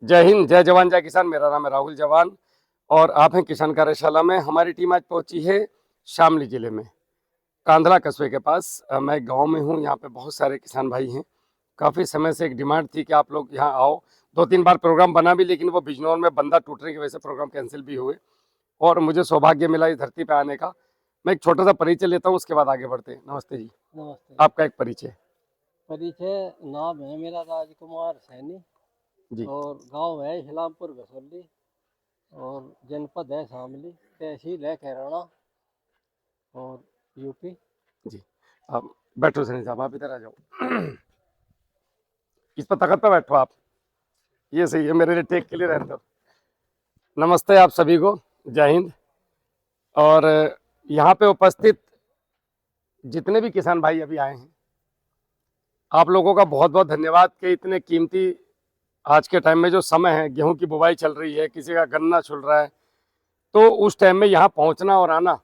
जय हिंद, जय जवान जय किसान। मेरा नाम है राहुल जवान और आप हैं किसान कार्यशाला में। हमारी टीम आज पहुंची है शामली जिले में, कांधला कस्बे के पास। मैं गांव में हूं। यहाँ पे बहुत सारे किसान भाई हैं। काफ़ी समय से एक डिमांड थी कि आप लोग यहाँ आओ। 2-3 बार प्रोग्राम बना भी, लेकिन वो बिजनौर में बंदा टूटने की वजह से प्रोग्राम कैंसिल भी हुए और मुझे सौभाग्य मिला इस धरती पर आने का। मैं एक छोटा सा परिचय लेता हूँ, उसके बाद आगे बढ़ते हैं। नमस्ते जी। नमस्ते। आपका एक परिचय। परिचय, नाम है मेरा राजकुमार सैनी जी और गांव है हिलामपुर घसोली और जनपद है शामली, तहसील है कैराना और यूपी। जी। आप बैठो सनी साहब, आप इधर आ जाओ। इस पर तखत पर बैठो आप, ये सही है, मेरे लिए टेक के लिए रहने दो। नमस्ते आप सभी को, जय हिंद। और यहाँ पे उपस्थित जितने भी किसान भाई अभी आए हैं, आप लोगों का बहुत बहुत धन्यवाद कि इतने कीमती आज के टाइम में जो समय है, गेहूं की बुवाई चल रही है, किसी का गन्ना छुल रहा है, तो उस टाइम में यहाँ पहुँचना और आना,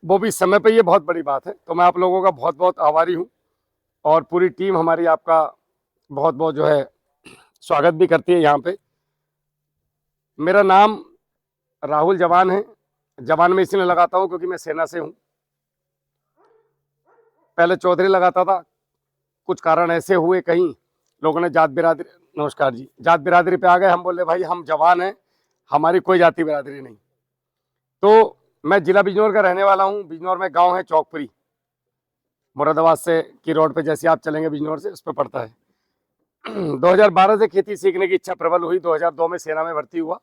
वो भी समय पे, ये बहुत बड़ी बात है। तो मैं आप लोगों का बहुत बहुत आभारी हूँ और पूरी टीम हमारी आपका बहुत बहुत जो है स्वागत भी करती है यहाँ पे। मेरा नाम राहुल जवान है। जवान में इसलिए लगाता हूँ क्योंकि मैं सेना से हूँ। पहले चौधरी लगाता था, कुछ कारण ऐसे हुए, कहीं लोगों ने जात बिरादरी, नमस्कार जी, जात बिरादरी पे आ गए। हम बोले भाई हम जवान हैं, हमारी कोई जाति बिरादरी नहीं। तो मैं जिला बिजनौर का रहने वाला हूँ। बिजनौर में गांव है चौकपुरी, मुरादाबाद से की रोड पे, जैसे आप चलेंगे बिजनौर से, उस पर पड़ता है। 2012 से खेती सीखने की इच्छा प्रबल हुई। 2002 में सेना में भर्ती हुआ,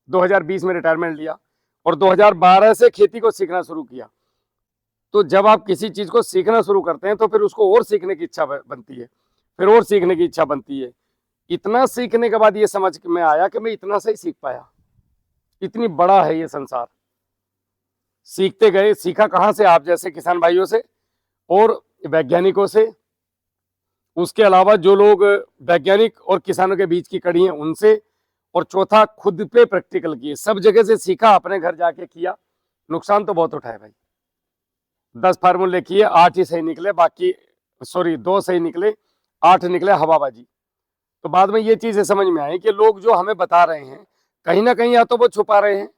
2020 में रिटायरमेंट लिया और 2012 से खेती को सीखना शुरू किया। तो जब आप किसी चीज को सीखना शुरू करते हैं तो फिर उसको और सीखने की इच्छा बनती है, फिर और सीखने की इच्छा बनती है। इतना सीखने के बाद ये समझ में आया कि मैं इतना सही सीख पाया, इतनी बड़ा है ये संसार। सीखते गए, सीखा कहाँ से? आप जैसे किसान भाइयों से और वैज्ञानिकों से, उसके अलावा जो लोग वैज्ञानिक और किसानों के बीच की कड़ी हैं उनसे, और चौथा खुद पे प्रैक्टिकल किए। सब जगह से सीखा, अपने घर जाके किया। नुकसान तो बहुत उठाए भाई। 10 फार्मूले किए, 8 ही सही निकले, बाकी 2 सही निकले, 8 निकले हवाबाजी। तो बाद में ये चीजें समझ में आई कि लोग जो हमें बता रहे हैं, कहीं ना कहीं या तो वो छुपा रहे हैं,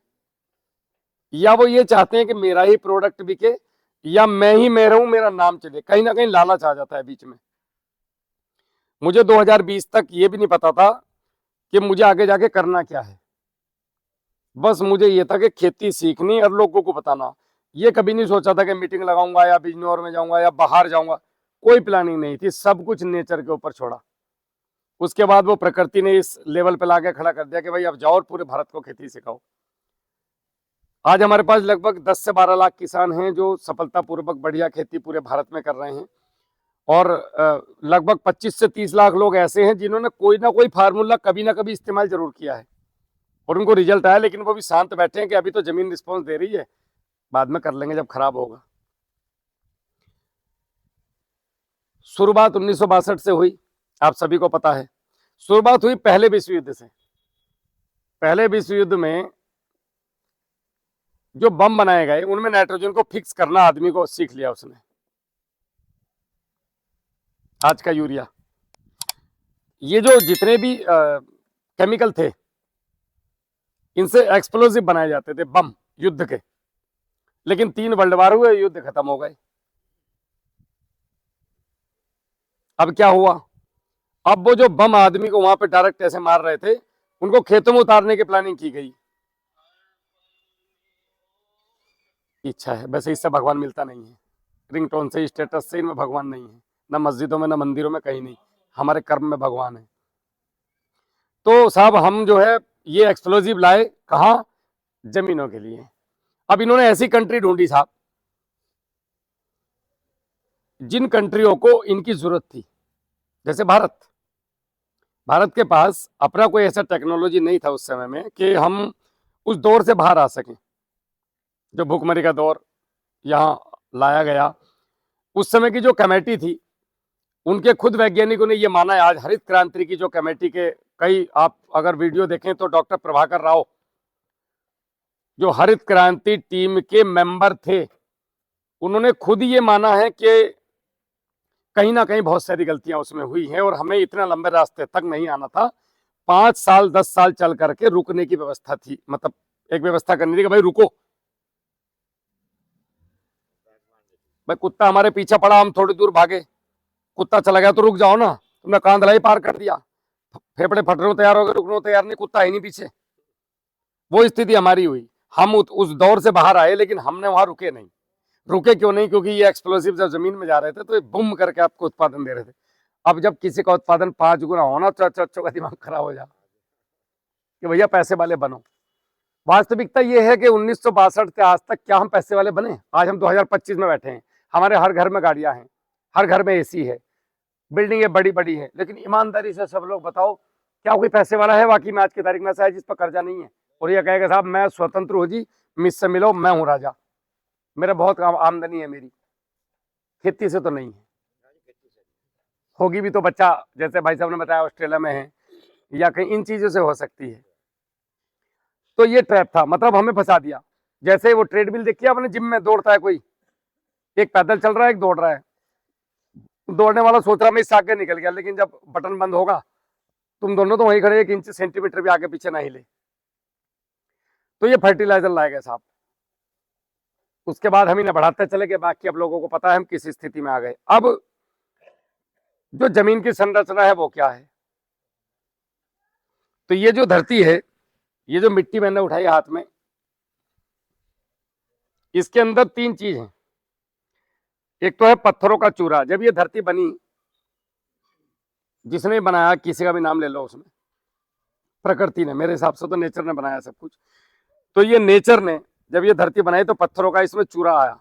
या वो ये चाहते हैं कि मेरा ही प्रोडक्ट बिके, या मैं ही मैं रहूं, मेरा नाम चले। कहीं ना कहीं लालच आ जाता है बीच में। मुझे 2020 तक ये भी नहीं पता था कि मुझे आगे जाके करना क्या है। बस मुझे ये था कि खेती सीखनी और लोगों को बताना। ये कभी नहीं सोचा था कि मीटिंग लगाऊंगा या बिजनौर में जाऊंगा या बाहर जाऊंगा। कोई प्लानिंग नहीं थी, सब कुछ नेचर के ऊपर छोड़ा। उसके बाद वो प्रकृति ने इस लेवल पे लाके खड़ा कर दिया कि भाई अब जाओ और पूरे भारत को खेती सिखाओ। आज हमारे पास लगभग 10 से 12 लाख किसान हैं जो सफलतापूर्वक बढ़िया खेती पूरे भारत में कर रहे हैं। और लगभग 25 से 30 लाख लोग ऐसे हैं जिन्होंने कोई ना कोई फार्मूला कभी ना कभी इस्तेमाल जरूर किया है और उनको रिजल्ट आया। लेकिन वो भी शांत बैठे हैं कि अभी तो जमीन रिस्पॉन्स दे रही है, बाद में कर लेंगे जब खराब होगा। शुरुआत 1962 से हुई, आप सभी को पता है। शुरुआत हुई पहले विश्व युद्ध से। पहले विश्व युद्ध में जो बम बनाए गए, उनमें नाइट्रोजन को फिक्स करना आदमी को सीख लिया उसने। आज का यूरिया, ये जो जितने भी केमिकल थे, इनसे एक्सप्लोसिव बनाए जाते थे बम युद्ध के। लेकिन 3 वर्ल्ड वार हुए, युद्ध खत्म हो गए। अब क्या हुआ? अब वो जो बम आदमी को वहां पे डायरेक्ट ऐसे मार रहे थे, उनको खेतों में उतारने की प्लानिंग की गई। इच्छा है, वैसे इससे भगवान मिलता नहीं है। रिंगटोन से, स्टेटस से, इनमें भगवान नहीं है। ना मस्जिदों में, ना मंदिरों में, कहीं नहीं। हमारे कर्म में भगवान है। तो साहब हम जो है ये एक्सप्लोजिव लाए, कहा? जमीनों के लिए। अब इन्होंने ऐसी कंट्री ढूंढी साहब, जिन कंट्रियों को इनकी जरूरत थी। जैसे भारत, भारत के पास अपना कोई ऐसा टेक्नोलॉजी नहीं था उस समय में कि हम उस दौर से बाहर आ सकें। जो भूखमरी का दौर यहाँ लाया गया, उस समय की जो कमेटी थी, उनके खुद वैज्ञानिकों ने ये माना है। आज हरित क्रांति की जो कमेटी के कई, आप अगर वीडियो देखें तो डॉक्टर प्रभाकर राव जो हरित क्रांति टीम के मेंबर थे, उन्होंने खुद ये माना है कि कहीं ना कहीं बहुत सारी गलतियां उसमें हुई हैं और हमें इतना लंबे रास्ते तक नहीं आना था। 5 साल 10 साल चल करके रुकने की व्यवस्था थी, मतलब एक व्यवस्था करनी थी कि भाई रुको, भाई कुत्ता हमारे पीछे पड़ा, हम थोड़ी दूर भागे, कुत्ता चला गया तो रुक जाओ ना, तुमने कांधलाई पार कर दिया, फेफड़े फटने को तैयार हो गए, रुकने को तैयार नहीं, कुत्ता है नहीं पीछे। वो स्थिति हमारी हुई। हम उस दौर से बाहर आए, लेकिन हमने वहां रुके नहीं। रुके क्यों नहीं? क्योंकि ये एक्सप्लोसिव जब जमीन में जा रहे थे तो ये बुम करके आपको उत्पादन दे रहे थे। अब जब किसी का उत्पादन 5 गुना होना तो अच्छों का दिमाग खराब हो जा कि भैया पैसे वाले बनो। वास्तविकता ये है कि 1962 से आज तक क्या हम पैसे वाले बने? आज हम 2025 में बैठे हैं, हमारे हर घर में गाड़ियां हैं, हर घर में एसी है, बिल्डिंगें बड़ी बड़ी है, लेकिन ईमानदारी से सब लोग बताओ, क्या कोई पैसे वाला है वाकई में आज की तारीख में ऐसा है जिस पर कर्जा नहीं है और ये कहेगा साहब मैं स्वतंत्र हूँ जी, मुझसे मिलो, मैं हूँ राजा, मेरा बहुत आमदनी है, मेरी खेती से तो नहीं है, होगी भी तो बच्चा जैसे भाई साहब ने बताया ऑस्ट्रेलिया में है या कहीं, इन चीजों से हो सकती है। तो ये ट्रैप था, मतलब हमें फंसा दिया। जैसे वो ट्रेडमिल देखिए आपने, जिम में दौड़ता है कोई, एक पैदल चल रहा है एक दौड़ रहा है, दौड़ने वाला सोच रहा मैं इससे आगे निकल गया, लेकिन जब बटन बंद होगा तुम दोनों तो वहीं खड़े, 1 इंच सेंटीमीटर भी आगे पीछे ना हिले। तो ये फर्टिलाइजर लाए गए साहब, उसके बाद हम इन्हें बढ़ाते चले गए, बाकी अब लोगों को पता है हम किस स्थिति में आ गए। अब जो जमीन की संरचना है वो क्या है? तो ये जो धरती है, ये जो मिट्टी मैंने उठाई हाथ में, इसके अंदर 3 चीज हैं। एक तो है पत्थरों का चूरा। जब ये धरती बनी, जिसने बनाया, किसी का भी नाम ले लो, उसमें प्रकृति ने, मेरे हिसाब से तो नेचर ने बनाया सब कुछ। तो ये नेचर ने जब ये धरती बनाई तो पत्थरों का इसमें चूरा आया।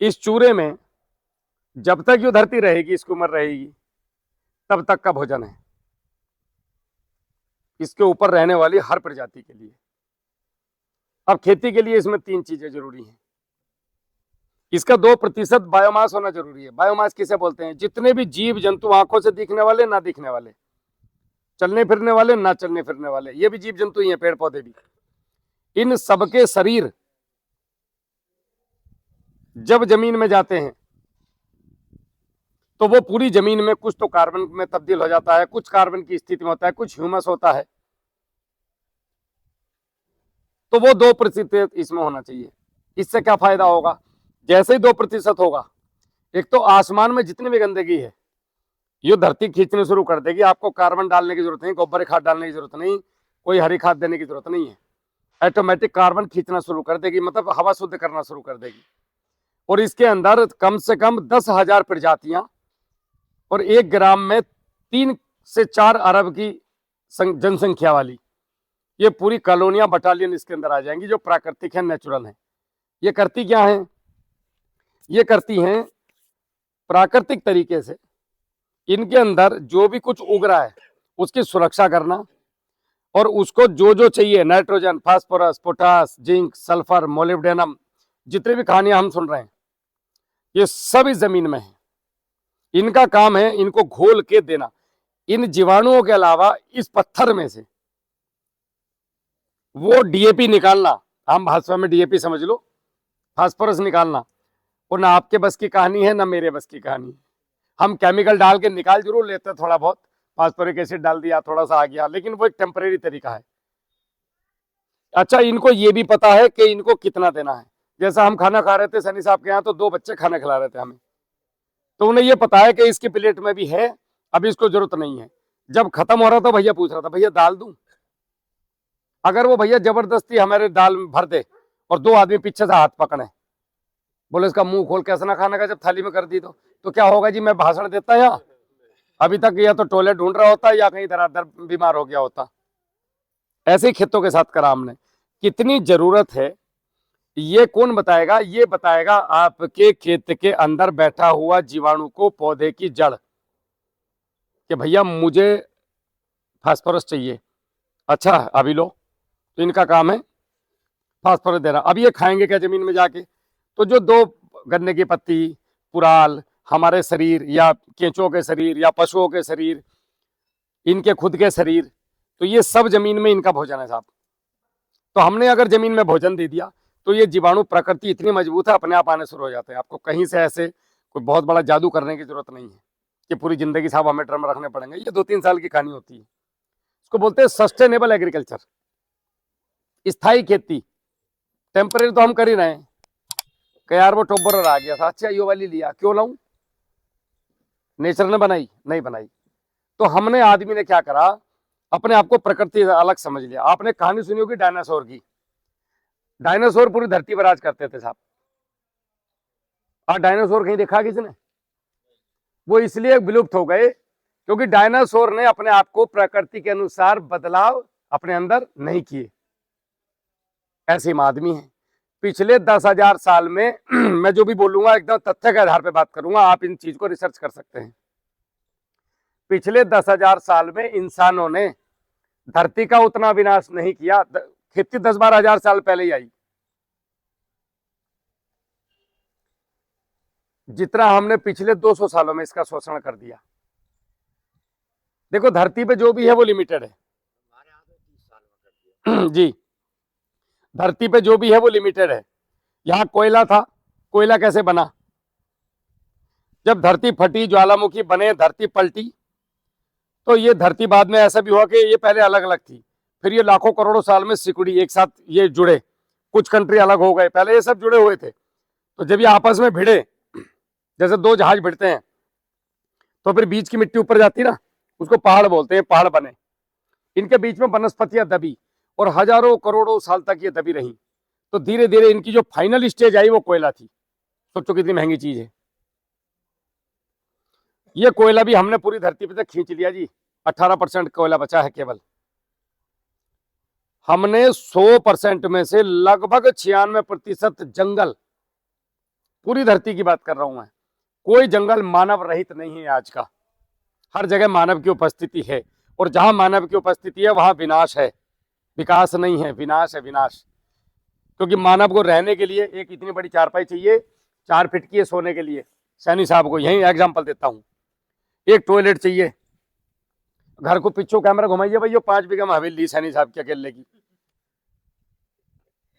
इस चूरे में जब तक ये धरती रहेगी, इसकी उम्र रहेगी, तब तक का भोजन है इसके ऊपर रहने वाली हर प्रजाति के लिए। अब खेती के लिए इसमें 3 चीजें जरूरी हैं। इसका 2% बायोमास होना जरूरी है। बायोमास किसे बोलते हैं? जितने भी जीव जंतु, आंखों से दिखने वाले ना दिखने वाले, चलने फिरने वाले ना चलने फिरने वाले, ये भी जीव जंतु ही हैं, पेड़ पौधे भी। इन सबके शरीर जब जमीन में जाते हैं तो वो पूरी जमीन में कुछ तो कार्बन में तब्दील हो जाता है, कुछ कार्बन की स्थिति में होता है, कुछ ह्यूमस होता है। तो वो 2% इसमें होना चाहिए। इससे क्या फायदा होगा? जैसे ही 2% होगा, एक तो आसमान में जितनी भी गंदगी है ये धरती खींचनी शुरू कर देगी। आपको कार्बन डालने की जरूरत नहीं, गोबर खाद डालने की जरूरत नहीं, कोई हरी खाद देने की जरूरत नहीं है, ऑटोमेटिक कार्बन खींचना शुरू कर देगी, मतलब हवा शुद्ध करना शुरू कर देगी। और इसके अंदर कम से कम 10,000 प्रजातियां और 1 ग्राम में 3 से 4 अरब की जनसंख्या वाली ये पूरी कॉलोनियां, बटालियन इसके अंदर आ जाएंगी, जो प्राकृतिक है, नेचुरल है। ये करती क्या है? ये करती हैं प्राकृतिक तरीके से इनके अंदर जो भी कुछ उग रहा है उसकी सुरक्षा करना, और उसको जो जो चाहिए, nitrogen, phosphorus, potash, zinc, sulphur, molybdenum, जितने भी कहानियां हम सुन रहे हैं ये सब इस जमीन में है। इनका काम है इनको घोल के देना। इन जीवाणुओं के अलावा इस पत्थर में से वो डीएपी निकालना, हम भाषा में डीएपी समझ लो, फास्फोरस निकालना, और ना आपके बस की कहानी है ना मेरे बस की कहानी है। हम केमिकल डाल के निकाल जरूर लेते हैं थोड़ा बहुत, फास्फोरिक एसिड डाल दिया, थोड़ा सा आ गया, लेकिन वो एक टेम्परेरी तरीका है। अच्छा, इनको ये भी पता है कि इनको कितना देना है। जैसा हम खाना खा रहे थे सनी साहब के यहाँ, तो 2 बच्चे खाना खिला रहे थे हमें, तो उन्हें ये पता है कि इसकी प्लेट में भी है, अभी इसको जरूरत नहीं है। जब खत्म हो रहा था भैया पूछ रहा था भैया दाल दूं? अगर वो भैया जबरदस्ती हमारे दाल में भर दे और 2 आदमी पीछे से हाथ पकड़े, बोले इसका मुंह खोल कैसे ना खाने का, जब थाली में कर दी तो क्या होगा जी? मैं भाषण देता यहाँ अभी तक या तो टॉयलेट ढूंढ रहा होता या कहीं दर बीमार हो गया होता। ऐसे ही खेतों के साथ करा हमने। कितनी जरूरत है ये कौन बताएगा? ये बताएगा आपके खेत के अंदर बैठा हुआ जीवाणु को, पौधे की जड़, कि भैया मुझे फास्फोरस चाहिए। अच्छा अभी लो, तो इनका काम है फास्फोरस देना। अब ये खाएंगे क्या जमीन में जाके? तो जो 2 गन्ने की पत्ती, पुराल, हमारे शरीर या केंचुओं के शरीर या पशुओं के शरीर, इनके खुद के शरीर, तो ये सब जमीन में इनका भोजन है साहब। तो हमने अगर जमीन में भोजन दे दिया तो ये जीवाणु, प्रकृति इतनी मजबूत है, अपने आप आने शुरू हो जाते हैं। आपको कहीं से ऐसे कोई बहुत बड़ा जादू करने की जरूरत नहीं है कि पूरी जिंदगी साहब हमें ड्रम रखने पड़ेंगे। ये 2-3 साल की कहानी होती है। उसको बोलते हैं सस्टेनेबल एग्रीकल्चर, स्थायी खेती। टेम्परेरी तो हम कर ही रहे हैं कि यार वो टोबरर आ गया था, अच्छा ये वाली लिया, क्यों लाऊं, नेचर ने बनाई नहीं बनाई। तो हमने, आदमी ने क्या करा, अपने आप को प्रकृति से अलग समझ लिया। आपने कहानी सुनी होगी डायनासोर की, डायनासोर पूरी धरती पर राज करते थे साहब। और डायनासोर कहीं देखा किसने? वो इसलिए विलुप्त हो गए क्योंकि डायनासोर ने अपने आप को प्रकृति के अनुसार बदलाव अपने अंदर नहीं किए। ऐसे हम आदमी हैं। पिछले 10,000 साल में मैं जो भी बोलूंगा एकदम तथ्य के आधार पर बात करूंगा, आप इन चीज को रिसर्च कर सकते हैं। पिछले 10,000 साल में इंसानों ने धरती का उतना विनाश नहीं किया, खेती 10-12 हजार साल पहले ही आई, जितना हमने पिछले 200 सालों में इसका शोषण कर दिया। देखो धरती पे जो भी है वो लिमिटेड है जी, धरती पे जो भी है वो लिमिटेड है। यहां कोयला था, कोयला कैसे बना? जब धरती फटी, ज्वालामुखी बने, धरती पलटी, तो ये धरती बाद में ऐसा भी हुआ कि ये पहले अलग अलग थी, फिर ये लाखों करोड़ों साल में सिकुड़ी, एक साथ ये जुड़े, कुछ कंट्री अलग हो गए, पहले ये सब जुड़े हुए थे। तो जब ये आपस में भिड़े, जैसे दो जहाज भिड़ते हैं, तो फिर बीच की मिट्टी ऊपर जाती ना, उसको पहाड़ बोलते हैं, पहाड़ बने। इनके बीच में वनस्पतियां दबी और हजारों करोड़ों साल तक ये दबी रही। तो धीरे धीरे इनकी जो फाइनल स्टेज आई वो कोयला थी। सोचो कितनी महंगी चीज है ये कोयला। भी हमने पूरी धरती पे से खींच लिया जी, 18% कोयला बचा है केवल। हमने 100% में से लगभग 96% जंगल, पूरी धरती की बात कर रहा हूं मैं, कोई जंगल मानव रहित नहीं है आज का। हर जगह मानव की उपस्थिति है, और जहां मानव की उपस्थिति है वहां विनाश है, विकास नहीं है, विनाश है, विनाश। क्योंकि मानव को रहने के लिए एक इतनी बड़ी चारपाई चाहिए, 4 फीट की है सोने के लिए। सैनी साहब को यही एग्जाम्पल देता हूं। एक टॉयलेट चाहिए, घर को पिछू कैमरा घुमाइए भाई, 5 बीघा में हवेली सैनी साहब की अकेले की।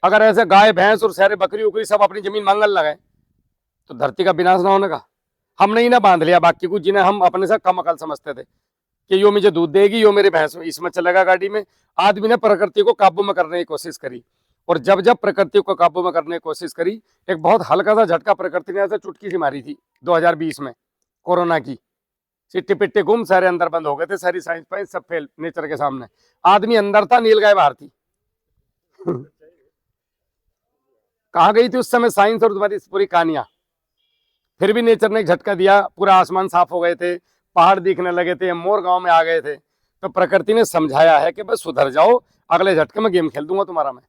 अगर ऐसे गाय भैंस और सारे बकरी उकरी सब अपनी जमीन मांगल लगाए तो धरती का विनाश ना होने का। हमने ही ना बांध लिया बाकी को, जिन्हें हम अपने से कम अकल समझते थे कि यो मुझे दूध देगी, यो मेरी भैंस इसमें चलेगा गाड़ी में। आदमी ने प्रकृति को काबू में करने की कोशिश करी, और जब जब प्रकृति को काबू में करने की कोशिश करी, एक बहुत हल्का सा झटका प्रकृति ने ऐसे चुटकी सी मारी थी 2020 में, कोरोना की। सिट्टी पिट्टी गुम, सारे अंदर बंद हो गए थे, सारी साइंस फाइंस सब फेल नेचर के सामने। आदमी अंदर था, नीलगाय बाहर थी। कहाँ गई थी उस समय साइंस और तुम्हारी पूरी कहानियां? फिर भी नेचर ने एक झटका दिया, पूरा आसमान साफ हो गए थे, पहाड़ दिखने लगे थे, मोर गांव में आ गए थे। तो प्रकृति ने समझाया है कि बस सुधर जाओ, अगले झटके में गेम खेल दूंगा तुम्हारा मैं।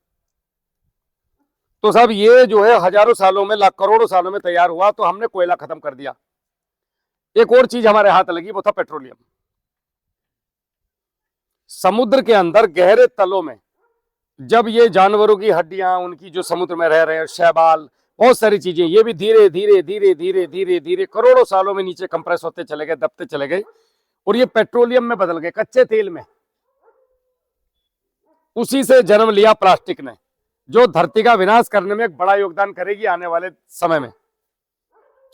तो साहब ये जो है हजारों सालों में, लाख करोड़ों सालों में तैयार हुआ, तो हमने कोयला खत्म कर दिया। एक और चीज हमारे हाथ लगी, वो था पेट्रोलियम। समुद्र के अंदर गहरे तलों में जब ये जानवरों की हड्डियां, उनकी जो समुद्र में रह रहे हैं, शैवाल, बहुत सारी चीजें, ये भी धीरे धीरे धीरे धीरे धीरे धीरे करोड़ों सालों में नीचे कंप्रेस होते चले गए, दबते चले गए, और ये पेट्रोलियम में बदल गए, कच्चे तेल में। उसी से जन्म लिया प्लास्टिक ने, जो धरती का विनाश करने में एक बड़ा योगदान करेगी आने वाले समय में।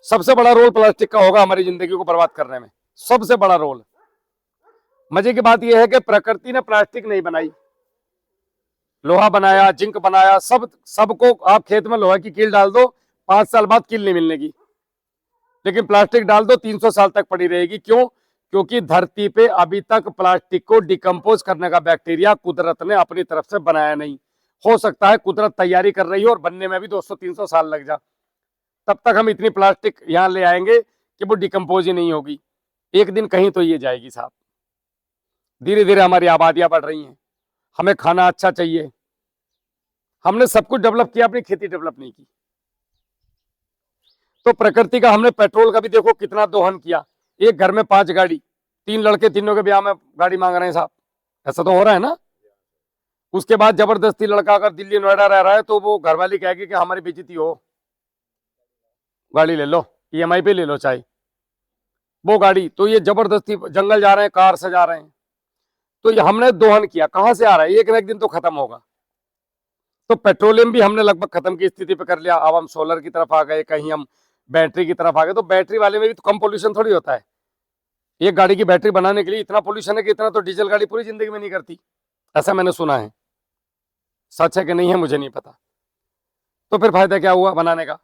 सबसे बड़ा रोल प्लास्टिक का होगा हमारी जिंदगी को बर्बाद करने में, सबसे बड़ा रोल। मजे की बात यह है कि प्रकृति ने प्लास्टिक नहीं बनाई, लोहा बनाया, जिंक बनाया, सबको आप खेत में लोहा की कील डाल दो, 5 साल बाद कील नहीं मिलने की। लेकिन प्लास्टिक डाल दो, 300 साल तक पड़ी रहेगी। क्यों? क्योंकि धरती पे अभी तक प्लास्टिक को डिकम्पोज करने का बैक्टीरिया कुदरत ने अपनी तरफ से बनाया नहीं। हो सकता है कुदरत तैयारी कर रही हो और बनने में भी 200-300 साल लग जा, तब तक हम इतनी प्लास्टिक यहां ले आएंगे कि वो डिकम्पोज ही नहीं होगी। एक दिन कहीं तो ये जाएगी साहब। धीरे धीरे हमारी आबादियां बढ़ रही हैं, हमें खाना अच्छा चाहिए, हमने सब कुछ डेवलप किया, अपनी खेती डेवलप नहीं की। तो प्रकृति का हमने पेट्रोल का भी देखो कितना दोहन किया। एक घर में 5 गाड़ी, 3 लड़के, तीनों के ब्याह में गाड़ी मांग रहे हैं साहब, ऐसा तो हो रहा है ना। उसके बाद जबरदस्ती लड़का अगर दिल्ली नोएडा रह रहा है तो वो घरवाली कहेगी कि हमारी बेइज्जती हो, गाड़ी ले लो, EMI पे ले लो चाहे वो गाड़ी। तो ये जबरदस्ती जंगल जा रहे हैं, कार से जा रहे हैं। तो ये हमने दोहन किया, कहां से आ रहा है, एक ना एक दिन तो खत्म होगा। तो पेट्रोलियम भी हमने लगभग खत्म की स्थिति पे कर लिया। अब हम सोलर की तरफ आ गए, कहीं हम बैटरी की तरफ आ गए। तो बैटरी वाले में भी तो कम पोल्यूशन थोड़ी होता है, एक गाड़ी की बैटरी बनाने के लिए इतना पोल्यूशन है कि इतना तो डीजल गाड़ी पूरी जिंदगी में नहीं करती, ऐसा मैंने सुना है। सच है कि नहीं है मुझे नहीं पता। तो फिर फायदा क्या हुआ बनाने का?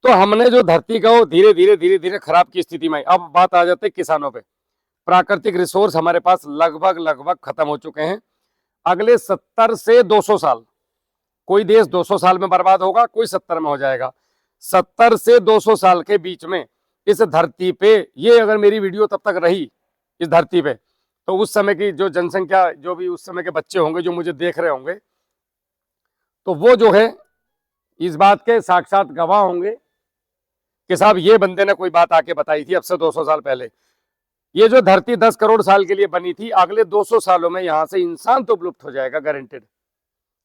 तो हमने जो धरती का वो धीरे धीरे धीरे धीरे खराब की स्थिति में आई। अब बात आ जाती है किसानों पे। प्राकृतिक रिसोर्स हमारे पास लगभग लगभग खत्म हो चुके हैं। अगले 70 से 200 साल, कोई देश 200 साल में बर्बाद होगा, कोई 70 में हो जाएगा। 70 से 200 साल के बीच में इस धरती पे, ये अगर मेरी वीडियो तब तक रही इस धरती पे, तो उस समय की जो जनसंख्या, जो भी उस समय के बच्चे होंगे जो मुझे देख रहे होंगे, तो वो जो है इस बात के साक्षात गवाह होंगे कि साहब ये बंदे ने कोई बात आके बताई थी अब से 200 साल पहले। ये जो धरती 10 करोड़ साल के लिए बनी थी, अगले 200 सालों में यहां से इंसान तो विलुप्त हो जाएगा गारंटेड।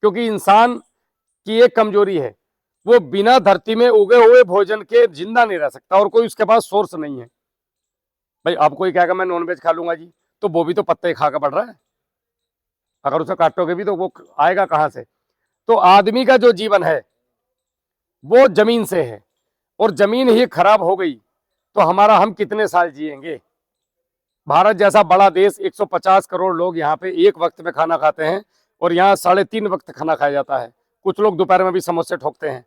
क्योंकि इंसान की एक कमजोरी है, वो बिना धरती में उगे हुए भोजन के जिंदा नहीं रह सकता, और कोई उसके पास सोर्स नहीं है। भाई अब कोई कहेगा मैं नॉनवेज खा लूंगा जी, तो वो भी तो पत्ते खा कर बढ़ रहा है, अगर उसे काटोगे भी तो वो आएगा कहां से? तो आदमी का जो जीवन है वो जमीन से है, और जमीन ही खराब हो गई तो हमारा हम कितने साल जिएंगे? भारत जैसा बड़ा देश, 150 करोड़ लोग यहाँ पे एक वक्त में खाना खाते हैं, और यहाँ 3.5 वक्त खाना खाया जाता है। कुछ लोग दोपहर में भी समोसे ठोकते हैं,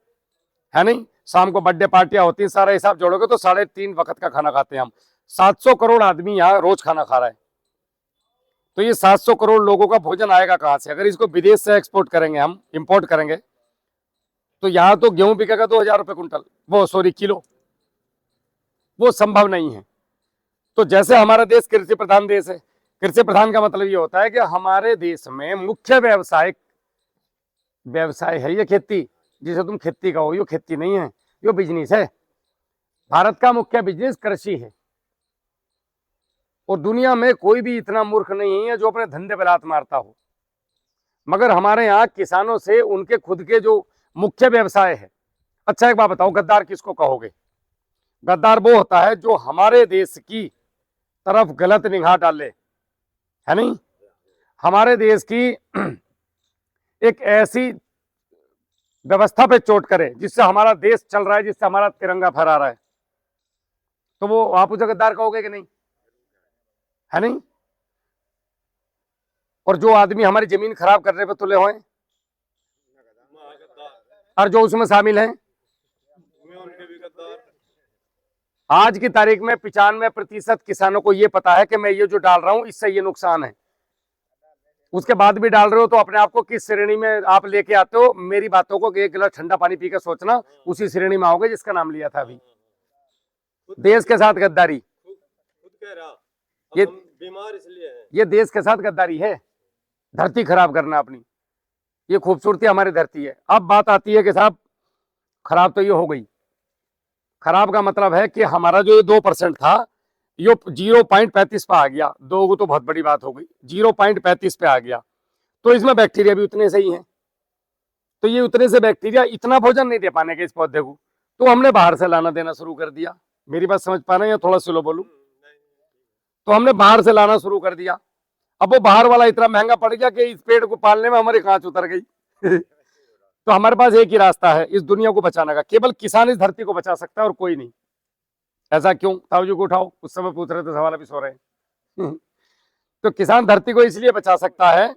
है नहीं? शाम को बर्थडे पार्टियां होती हैं, सारा हिसाब जोड़ोगे तो 3.5 वक्त का खाना खाते हैं हम। 700 करोड़ आदमी यहाँ रोज खाना खा रहा है। तो ये 700 करोड़ लोगों का भोजन आएगा कहाँ से? अगर इसको विदेश से एक्सपोर्ट करेंगे, हम इंपोर्ट करेंगे, तो यहाँ तो गेहूं बिकेगा 2000 रुपये कुंटल, वो सॉरी किलो, वो संभव नहीं है। तो जैसे हमारा देश कृषि प्रधान देश है, कृषि प्रधान का मतलब ये होता है कि हमारे देश में मुख्य व्यवसाय है ये खेती, जिसे तुम खेती कहो, ये खेती नहीं है, ये बिजनेस है। भारत का मुख्य बिजनेस कृषि है, और दुनिया में कोई भी इतना मूर्ख नहीं है जो अपने धंधे पर लात मारता हो। मगर हमारे यहाँ किसानों से उनके खुद के जो मुख्य व्यवसाय है। अच्छा एक बात बताओ, गद्दार किसको कहोगे? गद्दार वो होता है जो हमारे देश की तरफ गलत निगाह डाले, है नहीं? हमारे देश की एक ऐसी व्यवस्था पे चोट करे जिससे हमारा देश चल रहा है, जिससे हमारा तिरंगा फहरा रहा है, तो वो आप उसे गद्दार कहोगे कि नहीं? है नहीं? और जो आदमी हमारी जमीन खराब करने पे तुले हुए और जो उसमें शामिल हैं, आज की तारीख में 95% किसानों को ये पता है कि मैं ये जो डाल रहा हूं इससे ये नुकसान है। उसके बाद भी डाल रहे हो तो अपने आप को किस श्रेणी में आप लेके आते हो? मेरी बातों को एक गिलास ठंडा पानी पीकर सोचना, उसी श्रेणी में आओगे जिसका नाम लिया था अभी। देश के साथ गद्दारी, ये बीमार इसलिए है, ये देश के साथ गद्दारी है, धरती खराब करना अपनी। ये खूबसूरती हमारी धरती है। अब बात आती है कि साहब खराब तो ये हो गई। खराब का मतलब है कि हमारा जो ये 2% था, ये 0.35 पे आ गया। 2 तो बहुत बड़ी बात हो गई, 0.35 पे आ गया। तो इसमें बैक्टीरिया भी उतने से ही हैं। तो ये उतने से बैक्टीरिया इतना भोजन नहीं दे पाने के इस पौधे को, तो हमने बाहर से लाना देना शुरू कर दिया। मेरी बात समझ पा रहे हैं या थोड़ा स्लो बोलूं? तो हमने बाहर से लाना शुरू कर दिया। अब वो बाहर वाला इतना महंगा पड़ गया कि इस पेड़ को पालने में हमारी कांच उतर गई। तो हमारे पास एक ही रास्ता है इस दुनिया को बचाने का, केवल किसान इस धरती को बचा सकता है और कोई नहीं। ऐसा क्यों? ताऊ जी को उठाओ, उस समय पूछ रहे थे सवाल, अभी सो रहे हैं। तो किसान धरती को इसलिए बचा सकता है।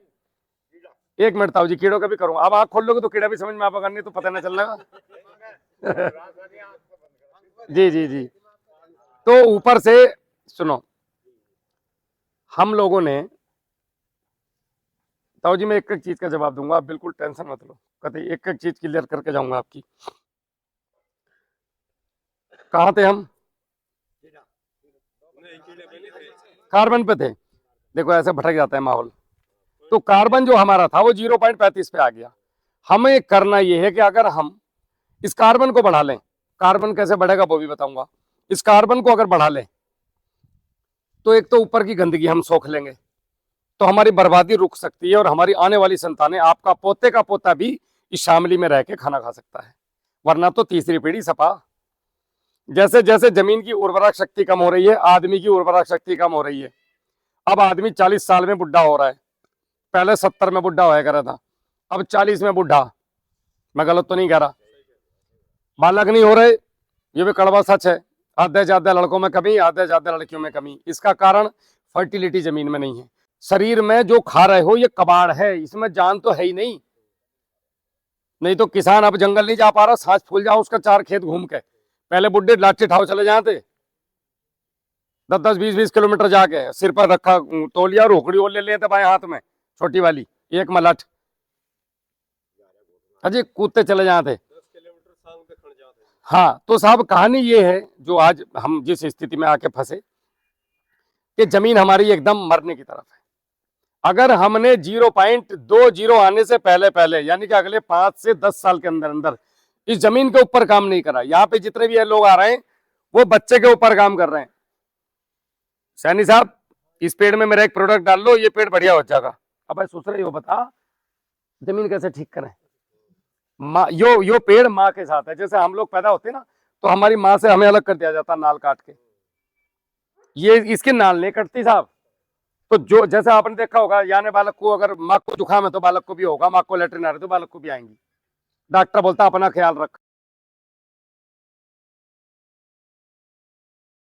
एक मिनट ताऊ जी, कीड़ों का भी करूंगा। अब आँख खोल लोगे तो कीड़ा भी समझ में आप करनी, तो पता नहीं चलने जी जी जी। तो ऊपर से सुनो, हम लोगों ने, ताऊ जी मैं एक एक चीज का जवाब दूंगा, आप बिल्कुल टेंशन मत लो, कतई एक एक चीज क्लियर करके जाऊंगा आपकी। कहाँ थे हम? कार्बन पे थे। देखो ऐसे भटक जाता है माहौल। तो कार्बन जो हमारा था वो 0.35 पे आ गया। हमें करना ये है कि अगर हम इस कार्बन को बढ़ा लें, कार्बन कैसे बढ़ेगा वो भी बताऊंगा। इस कार्बन को अगर बढ़ा लें तो एक तो ऊपर की गंदगी हम सोख लेंगे, तो हमारी बर्बादी रुक सकती है, और हमारी आने वाली संतानें, आपका पोते का पोता भी इस शामली में रह के खाना खा सकता है, वरना तो तीसरी पीढ़ी सपा। जैसे जैसे जमीन की उर्वरक शक्ति कम हो रही है, आदमी की उर्वरक शक्ति कम हो रही है। अब आदमी 40 साल में बुढ़ा हो रहा है, पहले 70 में बुढ़ा होया करा था, अब 40 में बुढ़ा। मैं गलत तो नहीं कह रहा? बालक नहीं हो रहे, ये भी कड़वा सच है। आधे ज्यादा लड़कों में कमी, आधे ज्यादा लड़कियों में कमी। इसका कारण फर्टिलिटी जमीन में नहीं है। शरीर में जो खा रहे हो ये कबाड़ है, इसमें जान तो है ही नहीं। नहीं तो किसान अब जंगल नहीं जा पा रहा, सांस फूल जाओ उसका 4 खेत घूम के। पहले बुढ़े लाठी ठाव चले जाते 10-10, 20-20 किलोमीटर जाके, सिर पर रखा तौलिया और हुकड़ी और ले लेते बाएं हाथ में, छोटी वाली एक मलट, अजी कूदते चले जाते। 10 किलोमीटर सांग पे खड़ जाते हैं। हाँ, तो साहब कहानी ये है जो आज हम जिस स्थिति में आके फंसे कि जमीन हमारी एकदम मरने की तरफ है। अगर हमने 0.20 आने से पहले पहले यानी कि अगले 5 से 10 साल के अंदर अंदर इस जमीन के ऊपर काम नहीं करा, यहाँ पे जितने भी लोग आ रहे हैं वो बच्चे के ऊपर काम कर रहे हैं। सैनी साहब इस पेड़ में मेरा एक प्रोडक्ट डाल लो, ये पेड़ बढ़िया हो जाएगा। अब भाई सोच रहे हो, बता जमीन कैसे ठीक करें। माँ यो पेड़ माँ के साथ है। जैसे हम लोग पैदा होते ना तो हमारी माँ से हमें अलग कर दिया जाता नाल काट के, ये इसकी नाल नहीं कटती साहब। तो जो जैसे आपने देखा होगा, यानी बालक को अगर माँ को जुकाम है तो बालक को भी होगा, माँ को लेटरिन आ रही तो बालक को भी आएंगी। डॉक्टर बोलता अपना ख्याल रख।